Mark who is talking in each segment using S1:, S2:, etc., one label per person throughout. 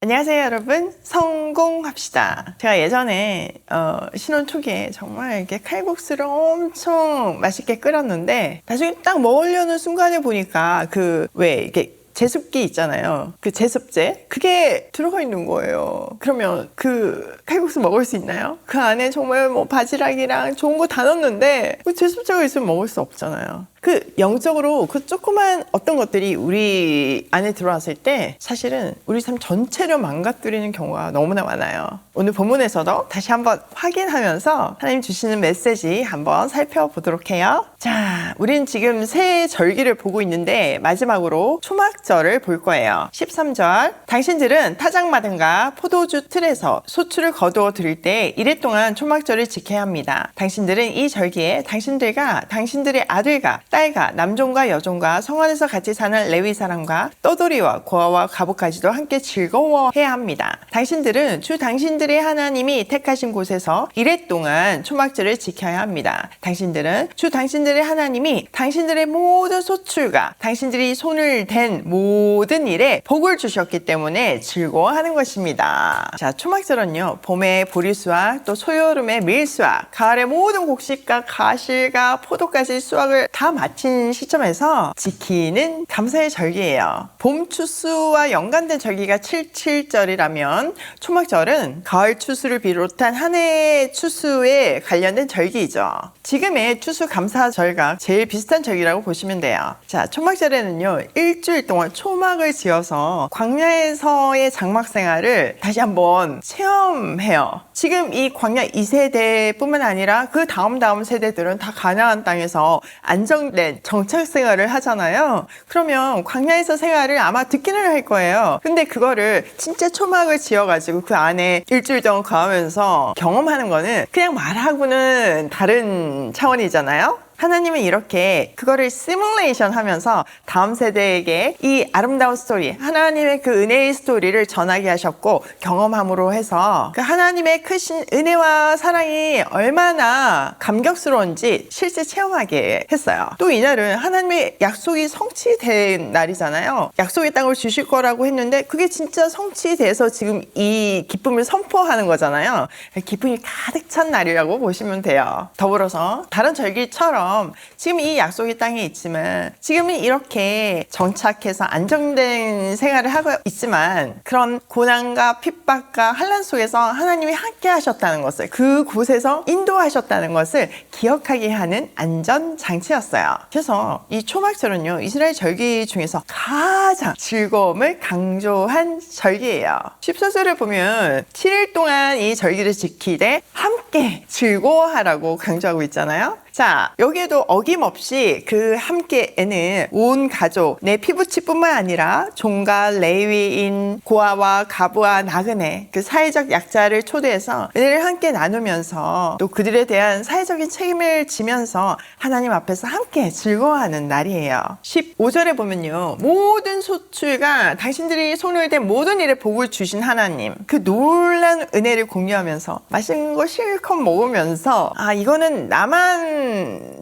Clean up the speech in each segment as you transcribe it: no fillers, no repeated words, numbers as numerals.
S1: 안녕하세요 여러분, 성공합시다. 제가 예전에 신혼 초기에 정말 이렇게 칼국수를 엄청 맛있게 끓였는데 나중에 딱 먹으려는 순간에 보니까 이렇게 제습기 있잖아요. 그 제습제 그게 들어가 있는 거예요. 그러면 그 칼국수 먹을 수 있나요? 그 안에 정말 뭐 바지락이랑 좋은 거 다 넣었는데 그 제습제가 있으면 먹을 수 없잖아요. 그 영적으로 그 조그만 어떤 것들이 우리 안에 들어왔을 때 사실은 우리 삶 전체를 망가뜨리는 경우가 너무나 많아요. 오늘 본문에서도 다시 한번 확인하면서 하나님 주시는 메시지 한번 살펴보도록 해요. 자, 우린 지금 새 절기를 보고 있는데 마지막으로 초막절을 볼 거예요. 13절, 당신들은 타작마당과 포도주 틀에서 소출을 거두어 드릴 때 이래 동안 초막절을 지켜야 합니다. 당신들은 이 절기에 당신들과 당신들의 아들과 딸과 남종과 여종과 성 안에서 같이 사는 레위 사람과 떠돌이와 고아와 가복까지도 함께 즐거워해야 합니다. 당신들은 주 당신들의 하나님이 택하신 곳에서 이래 동안 초막절을 지켜야 합니다. 당신들은 주 당신들의 하나님이 당신들의 모든 소출과 당신들이 손을 댄 모든 일에 복을 주셨기 때문에 즐거워하는 것입니다. 자, 초막절은요, 봄의 보리수와 또 소여름의 밀수와 가을의 모든 곡식과 가실과 포도까지 수확을 다 마친 시점에서 지키는 감사의 절기예요. 봄 추수와 연관된 절기가 77절이라면 초막절은 가을 추수를 비롯한 한 해의 추수에 관련된 절기이죠. 지금의 추수 감사절과 제일 비슷한 절기라고 보시면 돼요. 자, 초막절에는요, 일주일 동안 초막을 지어서 광야에서의 장막 생활을 다시 한번 체험해요. 지금 이 광야 2세대뿐만 아니라 그 다음 세대들은 다 가나안 땅에서 안정된 정착 생활을 하잖아요. 그러면 광야에서 생활을 아마 듣기는 할 거예요. 근데 그거를 진짜 초막을 지어가지고 그 안에 일주일 동안 거하면서 경험하는 거는 그냥 말하고는 다른 차원이잖아요. 하나님은 이렇게 그거를 시뮬레이션 하면서 다음 세대에게 이 아름다운 스토리, 하나님의 그 은혜의 스토리를 전하게 하셨고 경험함으로 해서 그 하나님의 크신 은혜와 사랑이 얼마나 감격스러운지 실제 체험하게 했어요. 또 이날은 하나님의 약속이 성취된 날이잖아요. 약속의 땅을 주실 거라고 했는데 그게 진짜 성취돼서 지금 이 기쁨을 선포하는 거잖아요. 기쁨이 가득 찬 날이라고 보시면 돼요. 더불어서 다른 절기처럼 지금 이 약속의 땅에 있지만 지금은 이렇게 정착해서 안정된 생활을 하고 있지만 그런 고난과 핍박과 환난 속에서 하나님이 함께 하셨다는 것을, 그곳에서 인도하셨다는 것을 기억하게 하는 안전장치였어요. 그래서 이 초막절은요, 이스라엘 절기 중에서 가장 즐거움을 강조한 절기예요. 14절을 보면 7일 동안 이 절기를 지키되 함께 즐거워하라고 강조하고 있잖아요. 자, 여기에도 어김없이 그 함께에는 온 가족, 내 피부치뿐만 아니라 종과 레위인, 고아와 가부와 나그네, 그 사회적 약자를 초대해서 은혜를 함께 나누면서 또 그들에 대한 사회적인 책임을 지면서 하나님 앞에서 함께 즐거워하는 날이에요. 15절에 보면요, 모든 소출과 당신들이 손을 댄 모든 일에 복을 주신 하나님, 그 놀라운 은혜를 공유하면서 맛있는 거 실컷 먹으면서 이거는 나만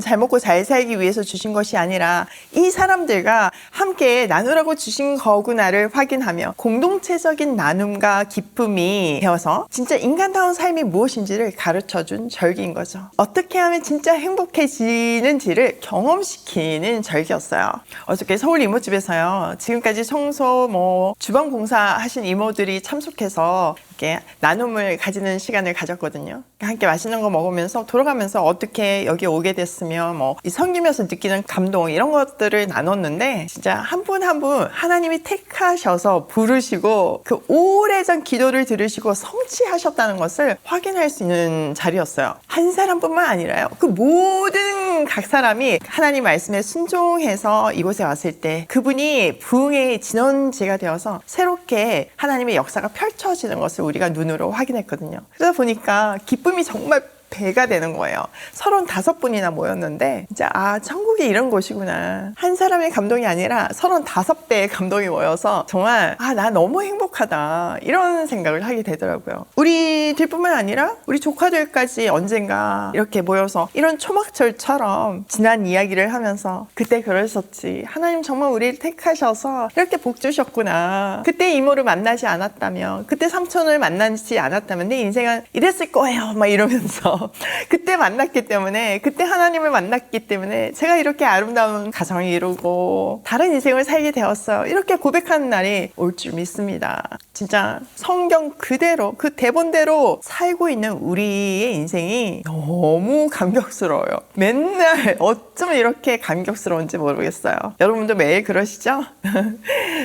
S1: 잘 먹고 잘 살기 위해서 주신 것이 아니라 이 사람들과 함께 나누라고 주신 거구나를 확인하며 공동체적인 나눔과 기쁨이 되어서 진짜 인간다운 삶이 무엇인지를 가르쳐준 절기인 거죠. 어떻게 하면 진짜 행복해지는지를 경험시키는 절기였어요. 어저께 서울 이모집에서요, 지금까지 청소 주방 봉사 하신 이모들이 참석해서 이렇게 나눔을 가지는 시간을 가졌거든요. 함께 맛있는 거 먹으면서 돌아가면서 어떻게 여기 오게 됐으며 이 섬기면서 느끼는 감동, 이런 것들을 나눴는데 진짜 한 분 한 분 하나님이 택하셔서 부르시고 그 오래전 기도를 들으시고 성취하셨다는 것을 확인할 수 있는 자리였어요. 한 사람뿐만 아니라요, 그 모든 각 사람이 하나님 말씀에 순종해서 이곳에 왔을 때 그분이 부흥의 진원지가 되어서 새롭게 하나님의 역사가 펼쳐지는 것을 우리가 눈으로 확인했거든요. 그러다 보니까 기쁨이 정말 배가 되는 거예요. 35분이나 모였는데 진짜 천국이 이런 곳이구나. 한 사람의 감동이 아니라 35배의 감동이 모여서 정말 나 너무 행복하다 이런 생각을 하게 되더라고요. 우리들뿐만 아니라 우리 조카들까지 언젠가 이렇게 모여서 이런 초막절처럼 지난 이야기를 하면서 그때 그러셨지, 하나님 정말 우리를 택하셔서 이렇게 복 주셨구나, 그때 이모를 만나지 않았다면, 그때 삼촌을 만나지 않았다면 내 인생은 이랬을 거예요 막 이러면서 그때 만났기 때문에, 그때 하나님을 만났기 때문에 제가 이렇게 아름다운 가정을 이루고 다른 인생을 살게 되었어요, 이렇게 고백하는 날이 올 줄 믿습니다. 진짜 성경 그대로 그 대본대로 살고 있는 우리의 인생이 너무 감격스러워요. 맨날 어쩌면 이렇게 감격스러운지 모르겠어요. 여러분도 매일 그러시죠?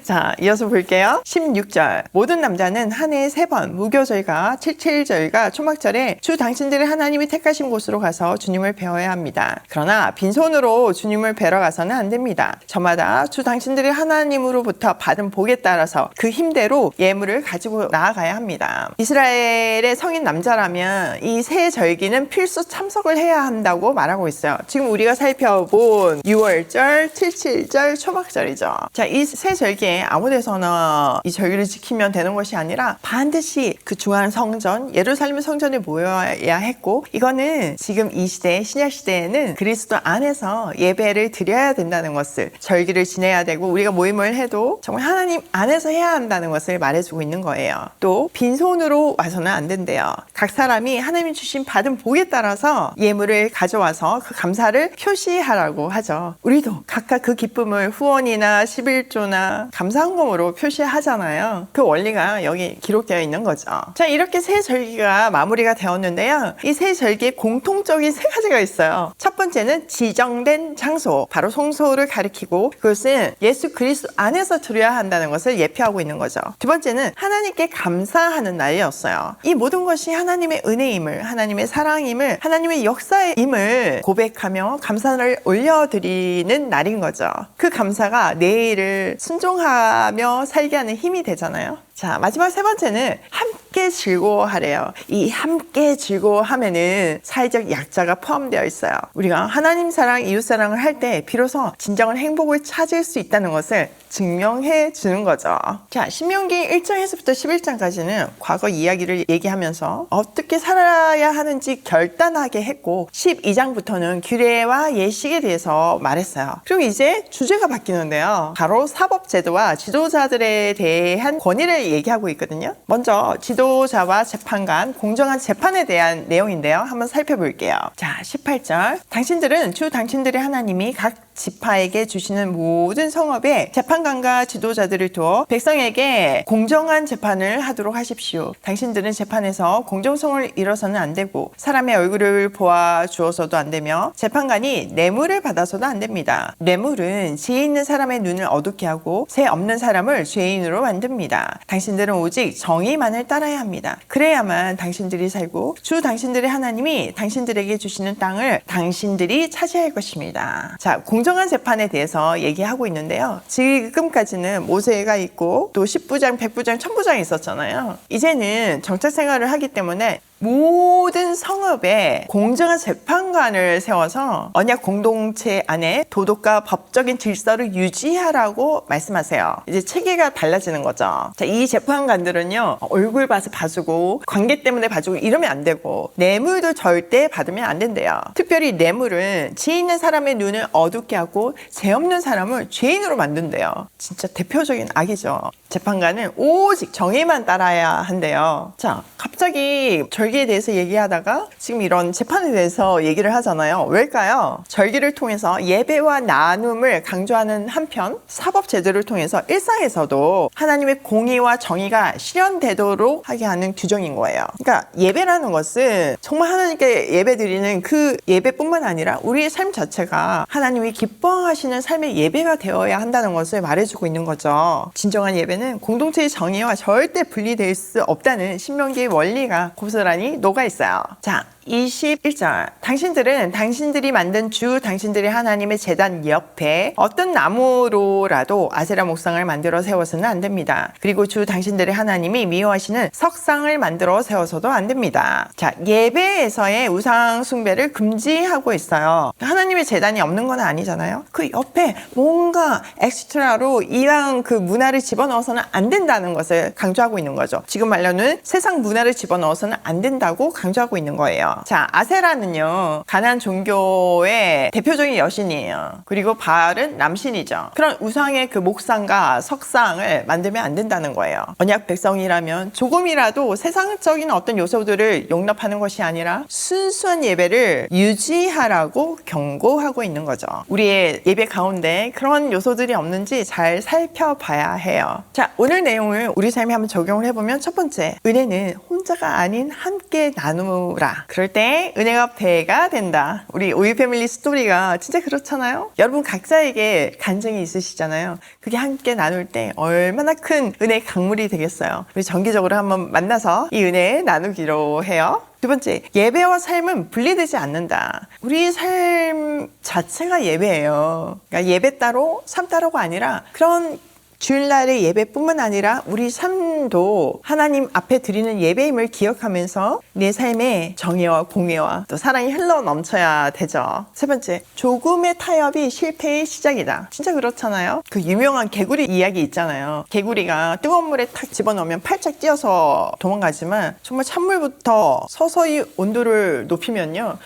S1: 자, 이어서 볼게요. 16절. 모든 남자는 한 해에 3번 무교절과 칠칠절과 초막절에 주 당신들의 하나님이 택하신 곳으로 가서 주님을 배워야 합니다. 그러나 빈손으로 주님을 뵈러 가서는 안 됩니다. 저마다 주 당신들의 하나님으로부터 받은 복에 따라서 그 힘대로 예물을 가지고 나아가야 합니다. 이스라엘의 성인 남자라면 이 세 절기는 필수 참석을 해야 한다고 말하고 있어요. 지금 우리가 살펴본 6월절, 칠칠절, 초막절이죠. 자, 이 세 절기에 아무 데서나 이 절기를 지키면 되는 것이 아니라 반드시 그 중앙 성전, 예루살렘 성전에 모여야 했고, 이거는 지금 이 시대, 신약 시대에는 그리스도 안에서 예배를 드려야 된다는 것을, 절기를 지내야 되고 우리가 모임을 해도 정말 하나님 안에서 해야 한다는 것을 말해주고 있는 거예요. 또 빈손으로 와서는 안 된대요. 각 사람이 하나님이 주신 받은 복에 따라서 예물을 가져와서 그 감사를 표시하라고 하죠. 우리도 각각 그 기쁨을 후원이나 11조나 감사헌금으로 표시하잖아요. 그 원리가 여기 기록되어 있는 거죠. 자, 이렇게 세 절기가 마무리가 되었는데요. 이 세 절기에 공통적인 3가지가 있어요. 첫 번째는 지정된 장소, 바로 성소를 가리키고 그것은 예수 그리스도 안에서 드려야 한다는 것을 예표하고 있는 거죠. 두 번째는 하나님께 감사하는 날이었어요. 이 모든 것이 하나님의 은혜임을, 하나님의 사랑임을, 하나님의 역사임을 고백하며 감사를 올려드리는 날인 거죠. 그 감사가 내일을 순종하며 살게 하는 힘이 되잖아요. 자, 마지막 3번째는 함께 즐거워하래요. 이 함께 즐거워하면은 사회적 약자가 포함되어 있어요. 우리가 하나님 사랑, 이웃 사랑을 할 때 비로소 진정한 행복을 찾을 수 있다는 것을 증명해 주는 거죠. 자, 신명기 1장에서부터 11장까지는 과거 이야기를 얘기하면서 어떻게 살아야 하는지 결단하게 했고, 12장부터는 규례와 예식에 대해서 말했어요. 그리고 이제 주제가 바뀌는데요. 바로 사법제도와 지도자들에 대한 권위를 얘기하고 있거든요. 먼저 지도자와 재판관, 공정한 재판에 대한 내용인데요. 한번 살펴볼게요. 자, 18절. 당신들은 주 당신들의 하나님이 각 지파에게 주시는 모든 성읍에 재판관과 지도자들을 두어 백성에게 공정한 재판을 하도록 하십시오. 당신들은 재판에서 공정성을 잃어서는 안 되고 사람의 얼굴을 보아 주어서도 안 되며 재판관이 뇌물을 받아서도 안 됩니다. 뇌물은 지혜 있는 사람의 눈을 어둡게 하고 새 없는 사람을 죄인으로 만듭니다. 당신들은 오직 정의만을 따라야 합니다. 그래야만 당신들이 살고 주 당신들의 하나님이 당신들에게 주시는 땅을 당신들이 차지할 것입니다. 자, 공정한 재판에 대해서 얘기하고 있는데요. 지금까지는 모세가 있고 또 10부장, 100부장, 1000부장이 있었잖아요. 이제는 정착 생활을 하기 때문에 모든 성읍에 공정한 재판관을 세워서 언약 공동체 안에 도덕과 법적인 질서를 유지하라고 말씀하세요. 이제 체계가 달라지는 거죠. 자, 이 재판관들은요, 얼굴 봐서 봐주고 관계 때문에 봐주고 이러면 안 되고 뇌물도 절대 받으면 안 된대요. 특별히 뇌물은 지혜 있는 사람의 눈을 어둡게 하고 죄 없는 사람을 죄인으로 만든대요. 진짜 대표적인 악이죠. 재판관은 오직 정의만 따라야 한대요. 자, 갑자기 절기에 대해서 얘기하다가 지금 이런 재판에 대해서 얘기를 하잖아요. 왜일까요? 절기를 통해서 예배와 나눔을 강조하는 한편 사법 제도를 통해서 일상에서도 하나님의 공의와 정의가 실현되도록 하게 하는 규정인 거예요. 그러니까 예배라는 것은 정말 하나님께 예배드리는 그 예배뿐만 아니라 우리의 삶 자체가 하나님이 기뻐하시는 삶의 예배가 되어야 한다는 것을 말해주고 있는 거죠. 진정한 예배는 공동체의 정의와 절대 분리될 수 없다는 신명기의 원리가 고스란히 많이 녹아 있어요. 자, 21절. 당신들은 당신들이 만든 주 당신들이 하나님의 제단 옆에 어떤 나무로라도 아세라 목상을 만들어 세워서는 안 됩니다. 그리고 주 당신들의 하나님이 미워하시는 석상을 만들어 세워서도 안 됩니다. 자, 예배에서의 우상 숭배를 금지하고 있어요. 하나님의 제단이 없는 건 아니잖아요. 그 옆에 뭔가 엑스트라로 이런 그 문화를 집어넣어서는 안 된다는 것을 강조하고 있는 거죠. 지금 말로는 세상 문화를 집어넣어서는 안 된다고 강조하고 있는 거예요. 자, 아세라는요, 가나안 종교의 대표적인 여신이에요. 그리고 바알은 남신이죠. 그런 우상의 그 목상과 석상을 만들면 안 된다는 거예요. 언약 백성이라면 조금이라도 세상적인 어떤 요소들을 용납하는 것이 아니라 순수한 예배를 유지하라고 경고하고 있는 거죠. 우리의 예배 가운데 그런 요소들이 없는지 잘 살펴봐야 해요. 자, 오늘 내용을 우리 삶에 한번 적용을 해보면, 첫 번째, 은혜는 혼자가 아닌 함께 나누라. 그럴 때 은혜가 배가 된다. 우리 오유 패밀리 스토리가 진짜 그렇잖아요. 여러분 각자에게 간증이 있으시잖아요. 그게 함께 나눌 때 얼마나 큰 은혜의 강물이 되겠어요. 우리 정기적으로 한번 만나서 이 은혜 나누기로 해요. 두 번째, 예배와 삶은 분리되지 않는다. 우리 삶 자체가 예배예요. 그러니까 예배 따로 삶 따로가 아니라, 그런 주일날의 예배뿐만 아니라 우리 삶도 하나님 앞에 드리는 예배임을 기억하면서 내 삶에 정의와 공의와 또 사랑이 흘러 넘쳐야 되죠. 세 번째, 조금의 타협이 실패의 시작이다. 진짜 그렇잖아요. 그 유명한 개구리 이야기 있잖아요. 개구리가 뜨거운 물에 탁 집어넣으면 팔짝 뛰어서 도망가지만, 정말 찬물부터 서서히 온도를 높이면요,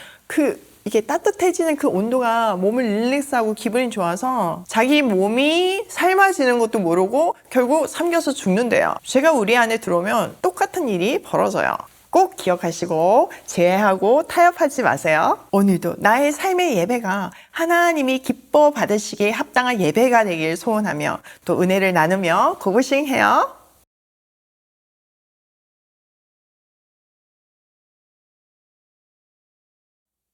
S1: 이게 따뜻해지는 그 온도가 몸을 릴렉스하고 기분이 좋아서 자기 몸이 삶아지는 것도 모르고 결국 삼겨서 죽는데요. 죄가 우리 안에 들어오면 똑같은 일이 벌어져요. 꼭 기억하시고 제하고 타협하지 마세요. 오늘도 나의 삶의 예배가 하나님이 기뻐 받으시기에 합당한 예배가 되길 소원하며 또 은혜를 나누며 고고싱해요.